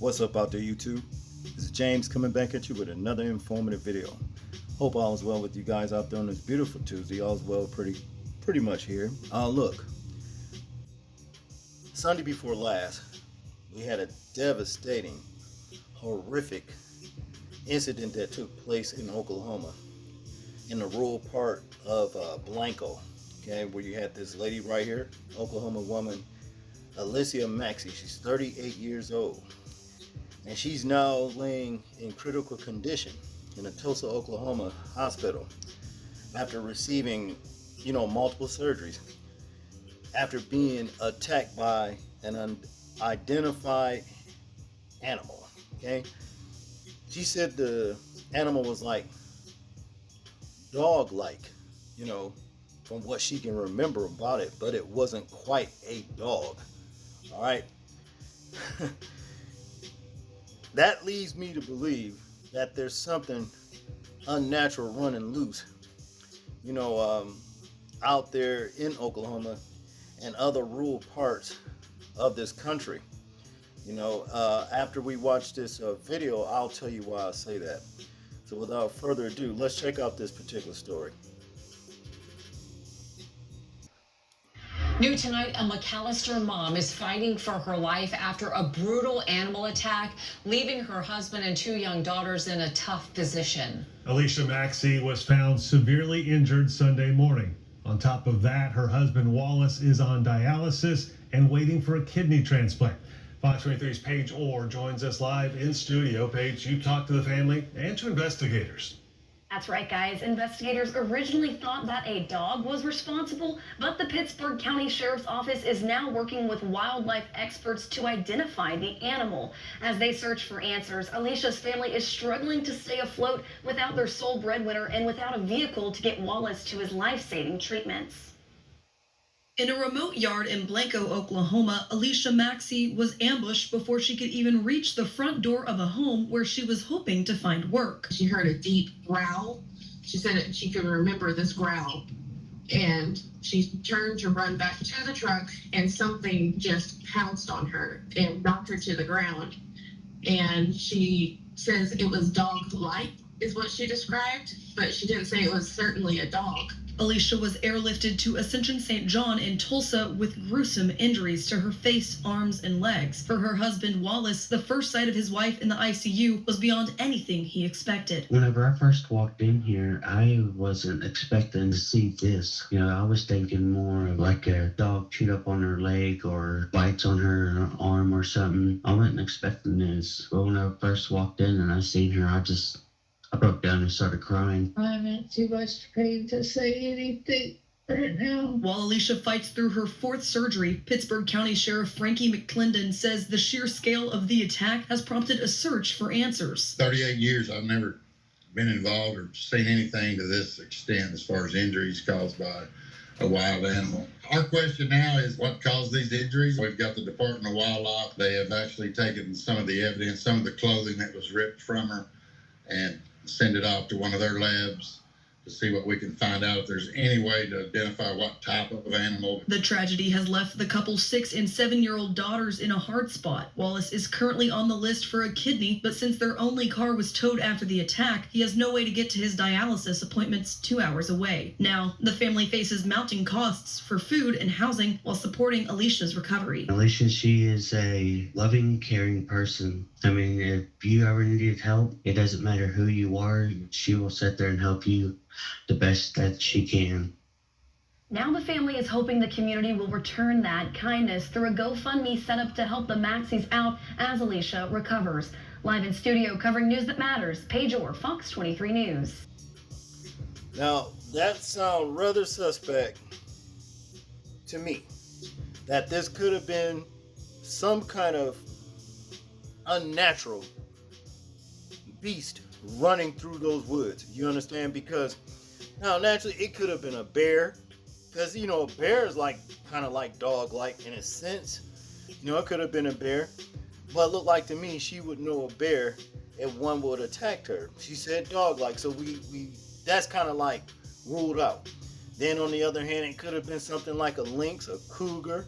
What's up out there, YouTube? This is James coming back at you with another informative video. Hope all is well with you guys out there on this beautiful Tuesday. All is well pretty much here. Look, Sunday before last, we had a devastating, horrific incident that took place in Oklahoma, in the rural part of Blanco, okay, where you had this lady right here, Oklahoma woman, Alicia Maxey. She's 38 years old, and she's now laying in critical condition in a Tulsa, Oklahoma hospital after receiving, multiple surgeries after being attacked by an unidentified animal. Okay, she said the animal was like dog-like, from what she can remember about it, but it wasn't quite a dog. All right. That leads me to believe that there's something unnatural running loose, out there in Oklahoma and other rural parts of this country. After we watch this video, I'll tell you why I say that. So without further ado, let's check out this particular story. New tonight, a McAlester mom is fighting for her life after a brutal animal attack, leaving her husband and two young daughters in a tough position. Alicia Maxey was found severely injured Sunday morning. On top of that, her husband Wallace is on dialysis and waiting for a kidney transplant. Fox 23's Paige Orr joins us live in studio. Paige, you talked to the family and to investigators. That's right, guys. Investigators originally thought that a dog was responsible, but the Pittsburgh County Sheriff's Office is now working with wildlife experts to identify the animal. As they search for answers, Alicia's family is struggling to stay afloat without their sole breadwinner and without a vehicle to get Wallace to his life-saving treatments. In a remote yard in Blanco, Oklahoma, Alicia Maxey was ambushed before she could even reach the front door of a home where she was hoping to find work. She heard a deep growl. She said that she could remember this growl. And she turned to run back to the truck, and something just pounced on her and knocked her to the ground. And she says it was dog-like, is what she described, but she didn't say it was certainly a dog. Alicia was airlifted to Ascension St. John in Tulsa with gruesome injuries to her face, arms, and legs. For her husband, Wallace, the first sight of his wife in the ICU was beyond anything he expected. Whenever I first walked in here, I wasn't expecting to see this. I was thinking more of like a dog chewed up on her leg or bites on her arm or something. I wasn't expecting this. But when I first walked in and I seen her, I broke down and started crying. I'm in too much pain to say anything right now. While Alicia fights through her fourth surgery, Pittsburgh County Sheriff Frankie McClendon says the sheer scale of the attack has prompted a search for answers. 38 years, I've never been involved or seen anything to this extent as far as injuries caused by a wild animal. Our question now is what caused these injuries. We've got the Department of Wildlife. They have actually taken some of the evidence, some of the clothing that was ripped from her, and send it off to one of their labs to see what we can find out if there's any way to identify what type of animal. The tragedy has left the couple's 6- and 7-year-old daughters in a hard spot. Wallace is currently on the list for a kidney, but since their only car was towed after the attack, he has no way to get to his dialysis appointments 2 hours away. Now, the family faces mounting costs for food and housing while supporting Alicia's recovery. Alicia, she is a loving, caring person. If you ever needed help, it doesn't matter who you are, she will sit there and help you the best that she can. Now the family is hoping the community will return that kindness through a GoFundMe set up to help the Maxeys out as Alicia recovers. Live in studio covering news that matters, Paige Orr, Fox 23 News. Now, that sounds rather suspect to me, that this could have been some kind of unnatural beast running through those woods. You understand? Because now naturally it could have been a bear, because a bear is kind of like dog-like in a sense. It could have been a bear, but it looked like to me she would know a bear if one would attack her. She said dog-like, so we that's kind of like ruled out. Then on the other hand, it could have been something like a lynx, a cougar,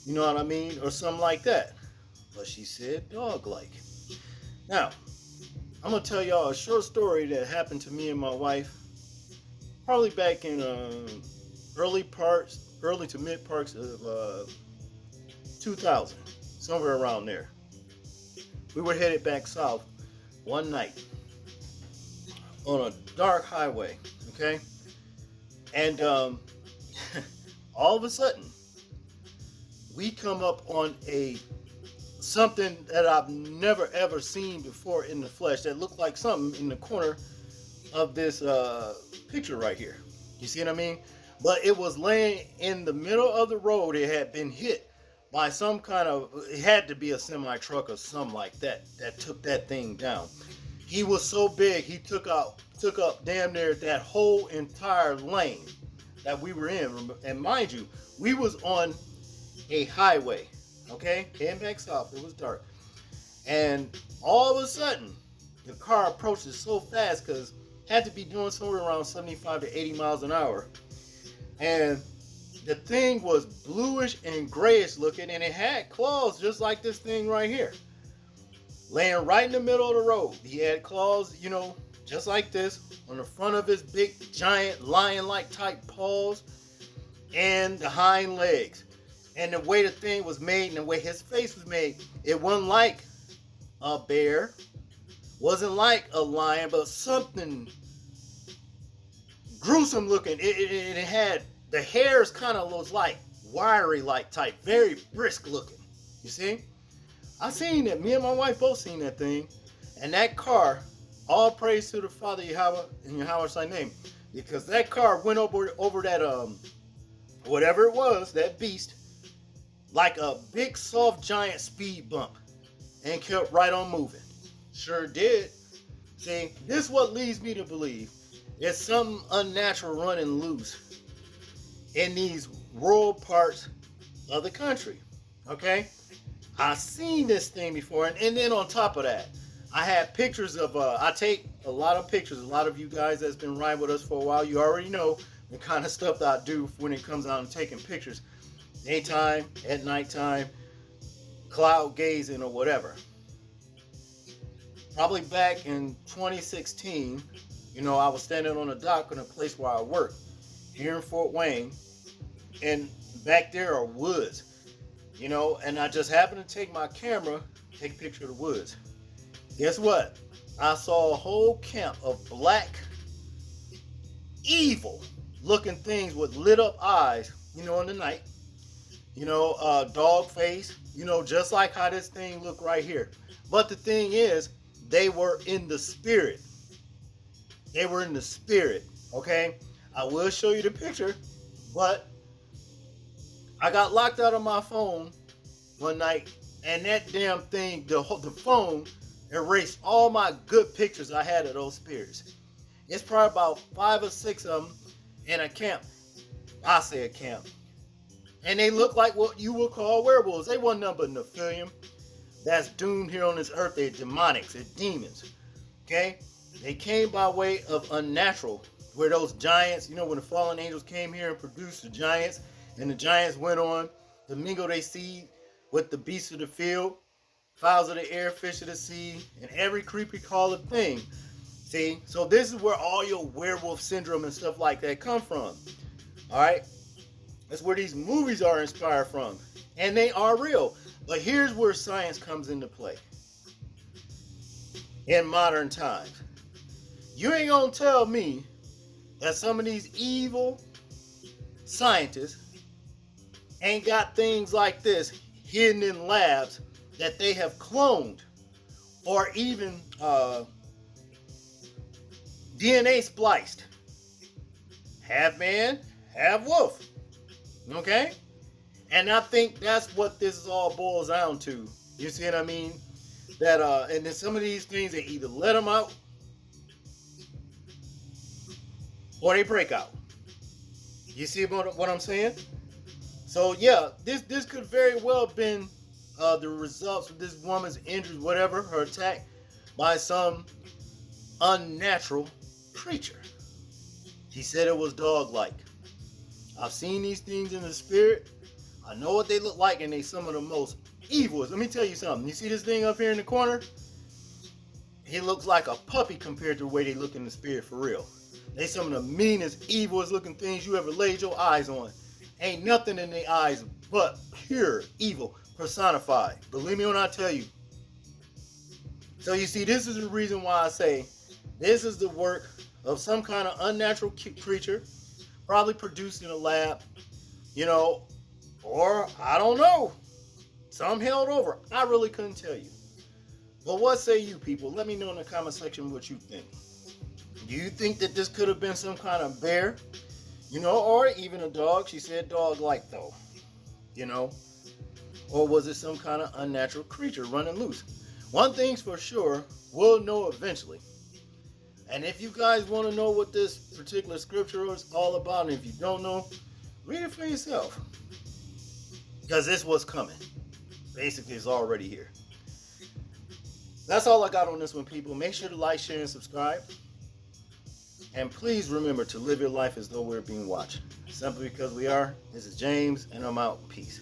you know what I mean, or something like that. but she said dog-like. Now, I'm gonna tell y'all a short story that happened to me and my wife, probably back in early to mid parts of 2000, somewhere around there. We were headed back south one night on a dark highway, okay? And all of a sudden, we come up on something that I've never ever seen before in the flesh that looked like something in the corner of this picture right here. You see what I mean? But it was laying in the middle of the road. It had been hit by some kind of, it had to be a semi truck or something like that took that thing down. He was so big, he took up damn near that whole entire lane that we were in. And mind you, we was on a highway, okay, heading back south. It was dark, and all of a sudden the car approaches so fast because had to be doing somewhere around 75 to 80 miles an hour, and the thing was bluish and grayish looking, and it had claws just like this thing right here, laying right in the middle of the road. He had claws, you know, just like this on the front of his big giant lion-like type paws and the hind legs. And the way the thing was made and the way his face was made, it wasn't like a bear, wasn't like a lion, but something gruesome looking. It had, the hairs kind of was like wiry like type, very brisk looking. You see? I seen that. Me and my wife both seen that thing. And that car, all praise to the Father Yahweh in Yahweh's name, because that car went over that whatever it was, that beast, like a big soft giant speed bump, and kept right on moving. Sure did. See, this is what leads me to believe there's something unnatural running loose in these rural parts of the country. Okay? I've seen this thing before, and then on top of that, I had pictures of, I take a lot of pictures. A lot of you guys that's been riding with us for a while, you already know the kind of stuff that I do when it comes out and taking pictures. Daytime, at nighttime, cloud gazing or whatever. Probably back in 2016, you know, I was standing on a dock in a place where I work here in Fort Wayne, and back there are woods, you know, and I just happened to take my camera, take a picture of the woods. Guess what? I saw a whole camp of black, evil looking things with lit up eyes, you know, in the night. You know, dog face, you know, just like how this thing looked right here. But the thing is, they were in the spirit. They were in the spirit, okay? I will show you the picture, but I got locked out of my phone one night, and that damn thing, the phone, erased all my good pictures I had of those spirits. It's probably about 5 or 6 of them in a camp. I say a camp. And they look like what you would call werewolves. They wasn't nothing but Nephilim that's doomed here on this earth. They're demonics. They're demons. Okay? They came by way of unnatural. Where those giants, you know, when the fallen angels came here and produced the giants, and the giants went on to mingle their seed with the beasts of the field, fowls of the air, fish of the sea, and every creepy crawling thing. See? So this is where all your werewolf syndrome and stuff like that come from. Alright? That's where these movies are inspired from. And they are real. But here's where science comes into play. In modern times. You ain't gonna tell me that some of these evil scientists ain't got things like this hidden in labs that they have cloned or even DNA spliced. Half man, half wolf. Okay? And I think that's what this all boils down to. You see what I mean? That and then some of these things, they either let them out or they break out. You see what I'm saying? So yeah, this could very well have been the results of this woman's injuries, whatever, her attack by some unnatural creature. She said it was dog-like. I've seen these things in the spirit. I know what they look like, and they some of the most evil. Let me tell you something. You see this thing up here in the corner? He looks like a puppy compared to the way they look in the spirit for real. They some of the meanest, evilest looking things you ever laid your eyes on. Ain't nothing in their eyes but pure evil personified. Believe me when I tell you. So you see, this is the reason why I say this is the work of some kind of unnatural creature, probably produced in a lab, you know, or I don't know. Some held over. I really couldn't tell you. But what say you people? Let me know in the comment section what you think. Do you think that this could have been some kind of bear? You know, or even a dog? She said dog-like though. You know? Or was it some kind of unnatural creature running loose? One thing's for sure, we'll know eventually. And if you guys want to know what this particular scripture is all about, and if you don't know, read it for yourself. Because this was coming. Basically, it's already here. That's all I got on this one, people. Make sure to like, share, and subscribe. And please remember to live your life as though we're being watched. Simply because we are. This is James, and I'm out. Peace.